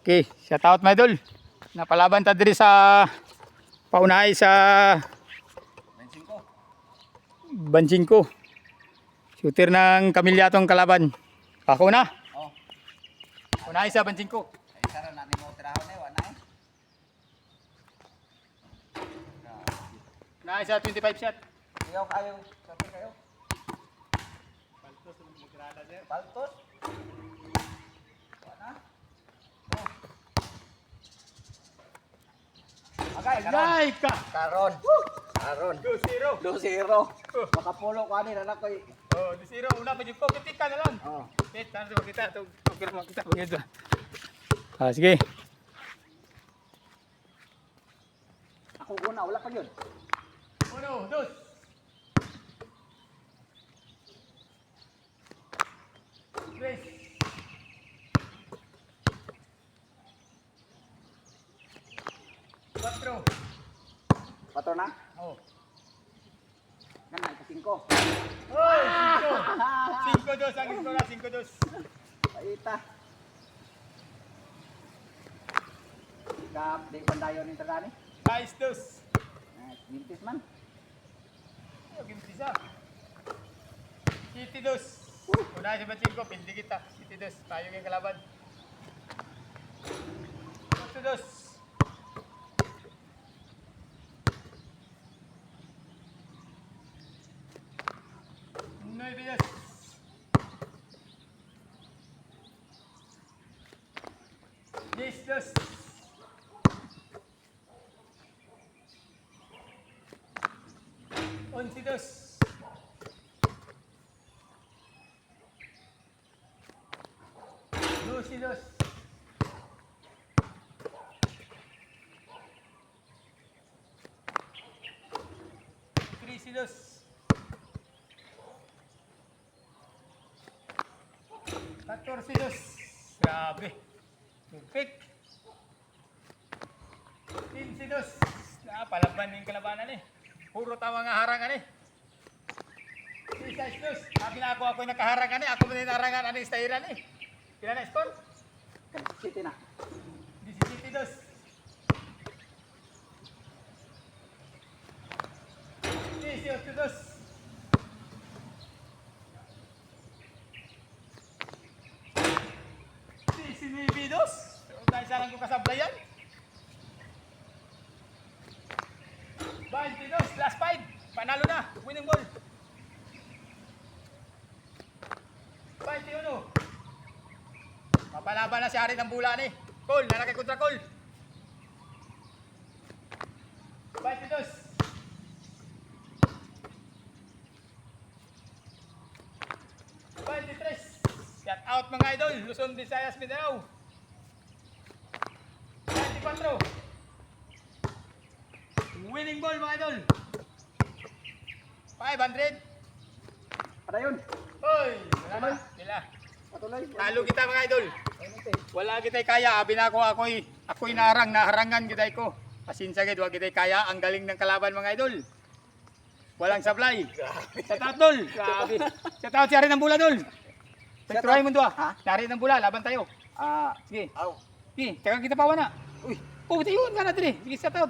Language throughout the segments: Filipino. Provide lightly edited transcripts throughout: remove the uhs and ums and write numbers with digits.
Okay, shout out mga idol. Napalaban ta diri sa paunahay sa Banjingko. Shooter ng Kamilyatong kalaban. Ako na. Oh. Unahay sa Banjingko. Ay sara na ni mo tirahon eh, wala eh. Unahay sa 25 shot. Ikaw kayo, sabi kayo. Paltos mo tirada sir. Paltos. Wala. Oh. Agay, karon. Agay ka. Karon. Karon. 2-0. 2-0. Makapulo ko ani anak ko. Oh, 2-0 una pa jud ko. Kitik ka na lang. Oh. Wait, tanong kita to. Okay lang kita pagito. Sige. Ako una, wala pa yun. 1, 2. Tres. Cuatro. Pato na? Oh. Ganay ka 5. Oy, 5. 5-2 ang skora, 5-2. Paita. Gap, di pandayon ni tagani. Guys, 2. Mintis man. Yung gimpisa. 72. Una sa Banjingko, pindi kita. 72. Tayo yung kalaban. 82. 9. 10. 11. 12. 13. 14. Grabe. Perfect. 15. Palaban yung kalabanan eh. Puro tawa nga harangan eh. 16. Sabi na ako yung nakaharangan eh. Ako mo din harangan ano yung stahiran eh. Kailan na score? City na. 17. 18. 19. Dahil sarang ko kasablayan. 22. Last 5. Panalo na. Winning ball. 21. Mapalaban na si Hari ng Bula ni. Cole, lalaki kontra Cole. 22. 23. Shout out mga idol, Luzon, Visayas, Mindanao. 24. Winning ball mga idol. 500. Para yun. Hoy, wala na. Nila. Patuloy. Talo kita mga idol. Wala kita'y kaya. Abi na ako'y naharangan kita'y ko. Pasinsa gid, wag kita'y kaya. Ang galing ng kalaban mga idol. Walang sablay. Shout out dol. Grabe. Shout out si Ari ng Bula dol. Pagtry mo doa. Ha? Ari ng Bula, laban tayo. Sige. Aw. Sige, tsaka kita pawa na. Uy. Oh, tayo ka na dire. Sige, shout out.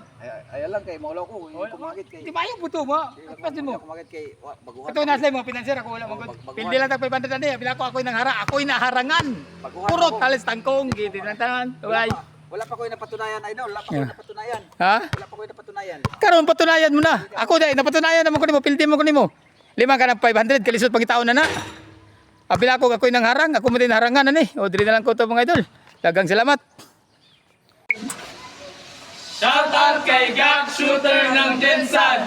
Ay lang kay maulo ko. Kumagit kay. Di ba yung buto mo? Pagpasin mo. Kumagit kay baguhan. Ito naslay mo pinanser ako wala magod. Pindi lang tag 500 na di. Bila ko ako'y nanghara, ako'y naharangan. Purot halos tangkong gid nantanan. Wala. Wala pa ko napatunayan idol. Wala pa ko napatunayan. Ha? Wala pa ko napatunayan. Karon patunayan mo na. Ako dai napatunayan naman ko nimo, pildi mo ko nimo. 5 ka ng 500 kalisod pagitaon na na. Abila ko ako'y nangharang, ako mo din harangan ani. O diri na lang ko to mga idol. Dagang salamat. Shout out kay Gag Shooter ng Jensan.